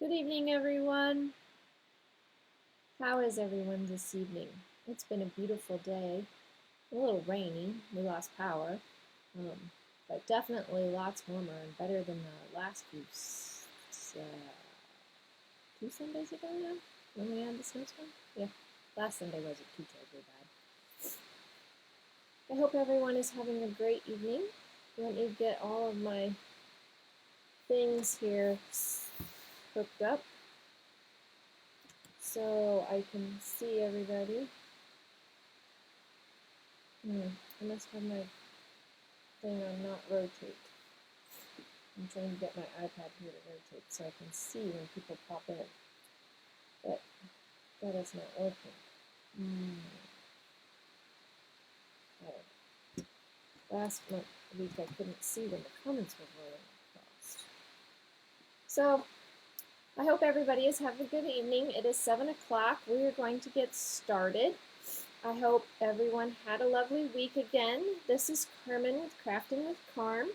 Good evening, everyone. How is everyone this evening? It's been a beautiful day, a little rainy. We lost power, but definitely lots warmer and better than the last uh, 2 Sundays ago now when we had the snowstorm. Yeah, last Sunday wasn't too terribly bad. I hope everyone is having a great evening. Let me get all of my things here hooked up so I can see everybody. I must have my thing on not rotate. I'm trying to get my iPad here to rotate so I can see when people pop in, but that is not working. Oh. Last week I couldn't see when the comments were rolling across. So I hope everybody is having a good evening. It is 7 o'clock. We are going to get started. I hope everyone had a lovely week again. This is Carmen with Crafting with Carm.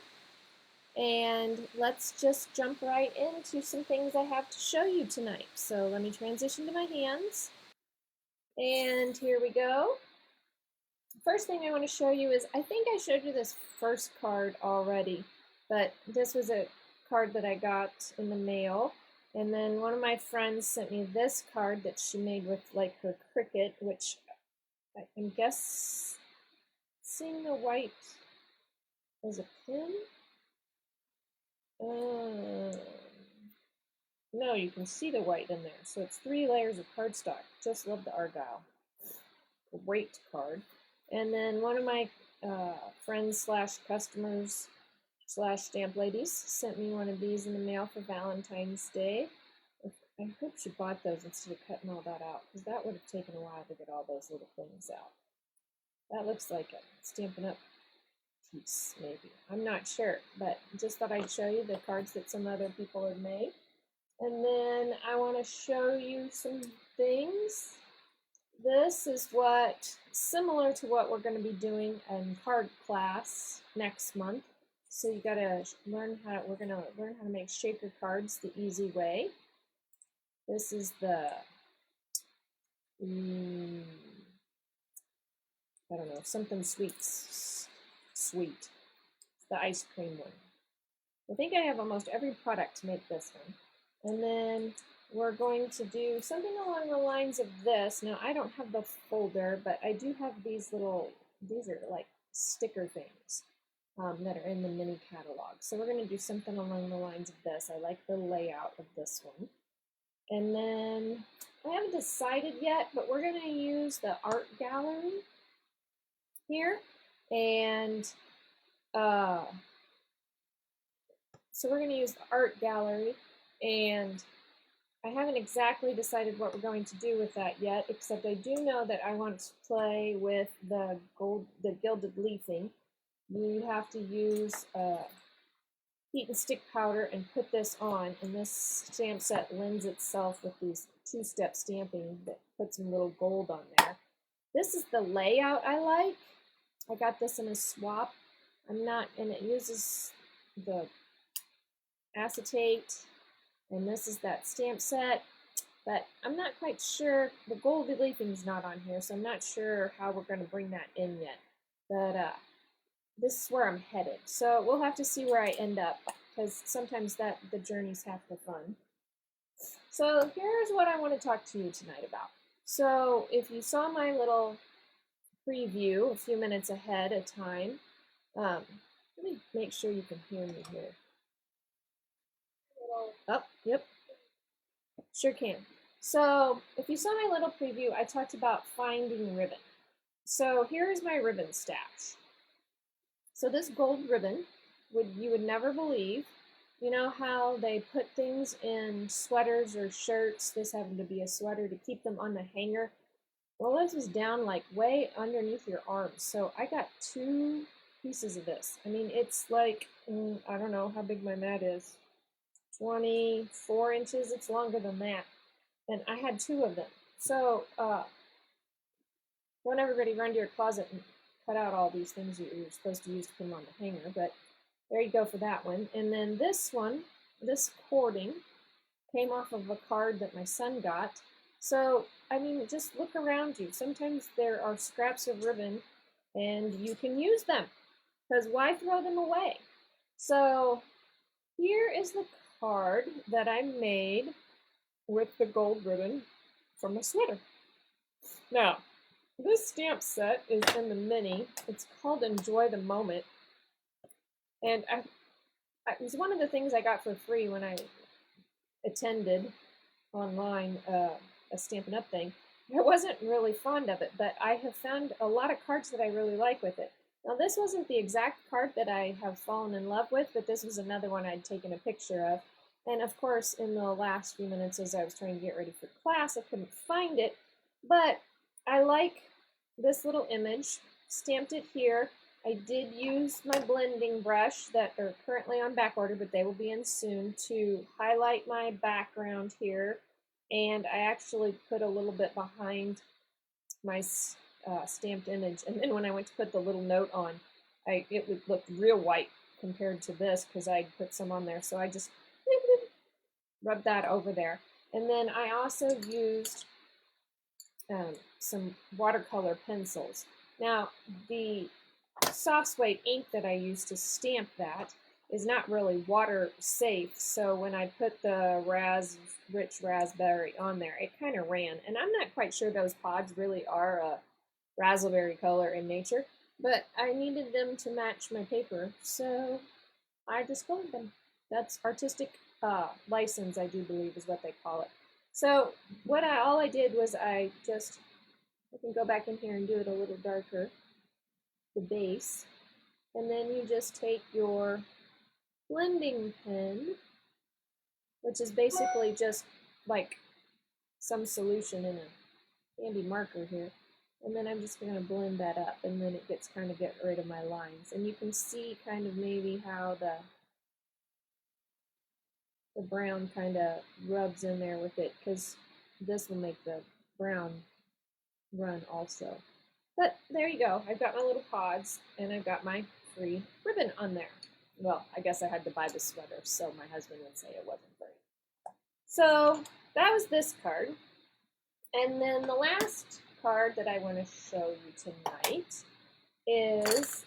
And let's just jump right into some things I have to show you tonight. So let me transition to my hands. And here we go. First thing I want to show you is, I think I showed you this first card already, but this was a card that I got in the mail. And then one of my friends sent me this card that she made with like her Cricut, which I'm guessing the white is a pin. No, you can see the white in there. So it's 3 layers of cardstock. Just love the Argyle. Great card. And then one of my friends slash customers slash stamp ladies sent me one of these in the mail for Valentine's Day. I hope she bought those instead of cutting all that out, because that would have taken a while to get all those little things out. That looks like a Stampin' Up! Piece, maybe. I'm not sure, but just thought I'd show you the cards that some other people have made. And then I want to show you some things. This is similar to what we're going to be doing in card class next month. So you got to we're going to learn how to make shaker cards the easy way. This is the, I don't know, something sweet. The ice cream one. I think I have almost every product to make this one. And then we're going to do something along the lines of this. Now, I don't have the folder, but I do have these are like sticker things that are in the mini catalog. So we're going to do something along the lines of this. I like the layout of this one. And then I haven't decided yet, but we're going to use the art gallery here. And so we're going to use the art gallery, and I haven't exactly decided what we're going to do with that yet, except I do know that I want to play with the gilded leafing. You have to use heat and stick powder and put this on, and this stamp set lends itself with these two-step stamping that puts some little gold on there. This is the layout I like. I got this in a swap. And it uses the acetate, and this is that stamp set, but I'm not quite sure. The gold leafing's not on here, so I'm not sure how we're going to bring that in yet, but this is where I'm headed, so we'll have to see where I end up, because sometimes the journey's half the fun. So here's what I want to talk to you tonight about. So if you saw my little preview a few minutes ahead of time, let me make sure you can hear me here. Oh, yep, sure can. So if you saw my little preview, I talked about finding ribbon. So here is my ribbon stash. So this gold ribbon, you would never believe. You know how they put things in sweaters or shirts? This happened to be a sweater to keep them on the hanger. Well, this was down like way underneath your arms. So I got 2 pieces of this. I mean, it's like, I don't know how big my mat is. 24 inches. It's longer than that. And I had 2 of them. So don't everybody run to your closet and cut out all these things that you're supposed to use to put them on the hanger. But there you go for that one. And then this one, this cording, came off of a card that my son got. So, I mean, just look around you. Sometimes there are scraps of ribbon and you can use them, because why throw them away? So here is the card that I made with the gold ribbon from a sweater. Now, this stamp set is in the mini. It's called Enjoy the Moment. And it was one of the things I got for free when I attended online a Stampin' Up! Thing. I wasn't really fond of it, but I have found a lot of cards that I really like with it. Now, this wasn't the exact card that I have fallen in love with, but this was another one I'd taken a picture of. And of course, in the last few minutes as I was trying to get ready for class, I couldn't find it. But I like this little image, stamped it here. I did use my blending brush that are currently on back order, but they will be in soon, to highlight my background here. And I actually put a little bit behind my stamped image. And then when I went to put the little note on, it would look real white compared to this because I put some on there. So I just rubbed that over there. And then I also used some watercolor pencils. Now, the soft suede ink that I used to stamp that is not really water safe, so when I put the rich raspberry on there, it kind of ran. And I'm not quite sure those pods really are a raspberry color in nature, but I needed them to match my paper, so I just colored them. That's artistic license, I do believe is what they call it. So all I did was I can go back in here and do it a little darker, the base, and then you just take your blending pen, which is basically just like some solution in a handy marker here, and then I'm just going to blend that up, and then it gets kind of get rid of my lines. And you can see kind of maybe how the brown kind of rubs in there with it, because this will make the brown run also. But there you go. I've got my little pods, and I've got my free ribbon on there. Well, I guess I had to buy the sweater, so my husband would say it wasn't free. So that was this card. And then the last card that I want to show you tonight is,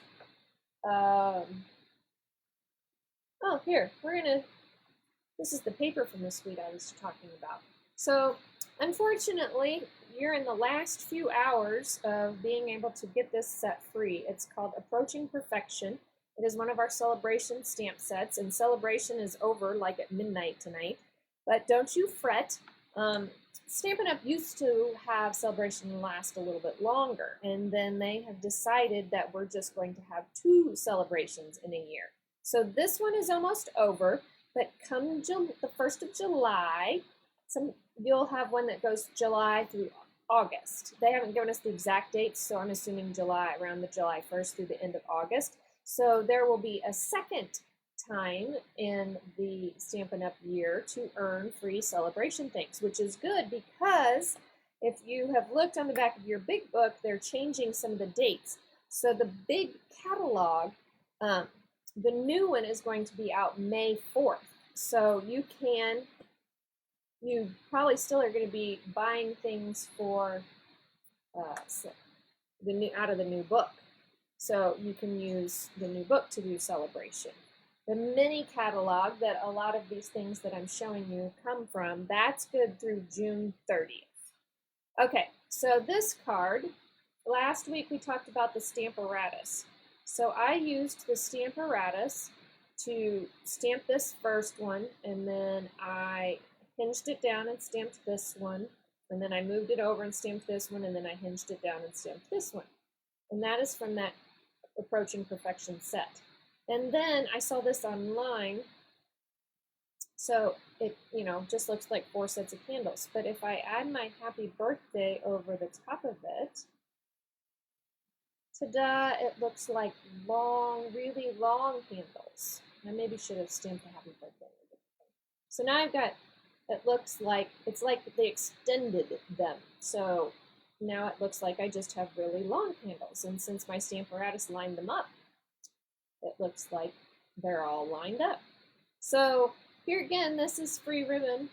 here, this is the paper from the suite I was talking about. So unfortunately, you're in the last few hours of being able to get this set free. It's called Approaching Perfection. It is one of our Celebration stamp sets, and Celebration is over like at midnight tonight. But don't you fret. Stampin' Up! Used to have Celebration last a little bit longer, and then they have decided that we're just going to have 2 celebrations in a year. So this one is almost over, but come the 1st of July, you'll have one that goes July through August. They haven't given us the exact dates, so I'm assuming July, around the July 1st through the end of August. So there will be a second time in the Stampin' Up! Year to earn free Celebration things, which is good because if you have looked on the back of your big book, they're changing some of the dates. So the big catalog, the new one is going to be out May 4th. So you probably still are going to be buying things for out of the new book. So you can use the new book to do Celebration. The mini catalog that a lot of these things that I'm showing you come from, that's good through June 30th. Okay, so this card, last week we talked about the Stamparatus. So I used the Stamparatus to stamp this first one, and then I hinged it down and stamped this one, and then I moved it over and stamped this one, and then I hinged it down and stamped this one. And that is from that Approaching Perfection set. And then I saw this online, so it just looks like 4 sets of candles. But if I add my happy birthday over the top of it, ta-da, it looks like really long candles. I maybe should have stamped the happy birthday. So now I've got, it's like they extended them. So now it looks like I just have really long candles. And since my Stamparatus lined them up, it looks like they're all lined up. So here again, this is free ribbon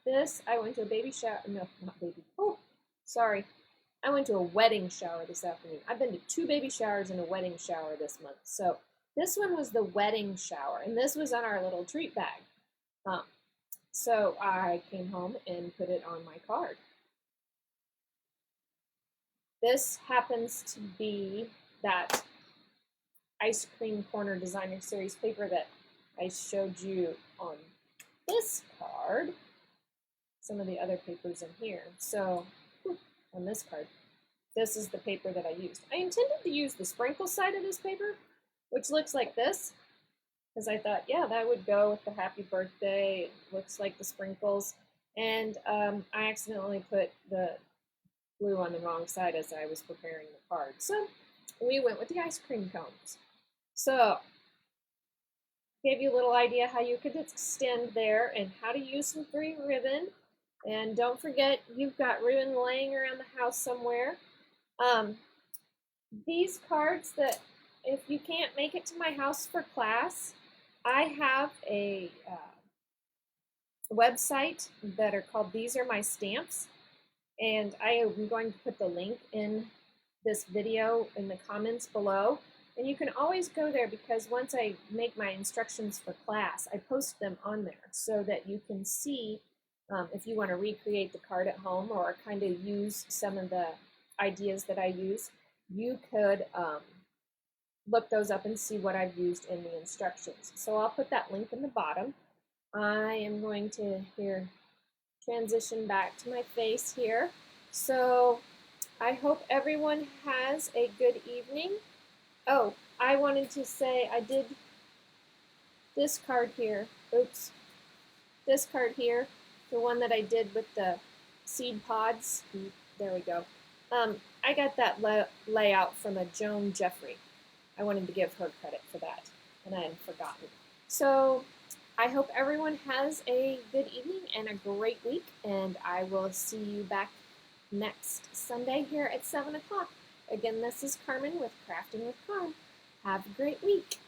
this, I went to a baby shower. No, not baby. Oh, sorry. I went to a wedding shower this afternoon. I've been to 2 baby showers and a wedding shower this month. So this one was the wedding shower, and this was on our little treat bag. Um, so I came home and put it on my card. This happens to be that Ice Cream Corner Designer Series paper that I showed you on this card. Some of the other papers in here. So on this card, this is the paper that I used. I intended to use the sprinkle side of this paper, which looks like this, because I thought, yeah, that would go with the happy birthday. It looks like the sprinkles. And I accidentally put the glue on the wrong side as I was preparing the card. So we went with the ice cream cones. So gave you a little idea how you could extend there and how to use some green ribbon. And don't forget, you've got ribbon laying around the house somewhere. These cards that, if you can't make it to my house for class, I have a website that are called These Are My Stamps. And I am going to put the link in this video in the comments below. And you can always go there because once I make my instructions for class, I post them on there so that you can see if you want to recreate the card at home or kind of use some of the ideas that I use. You could look those up and see what I've used in the instructions. So I'll put that link in the bottom. I am going to here transition back to my face here. So I hope everyone has a good evening. Oh, I wanted to say I did this card here. Oops. This card here, the one that I did with the seed pods. There we go. I got that layout from a Joan Jeffrey. I wanted to give her credit for that, and I had forgotten. So I hope everyone has a good evening and a great week, and I will see you back next Sunday here at 7 o'clock. Again, this is Carmen with Crafting with Carm. Have a great week.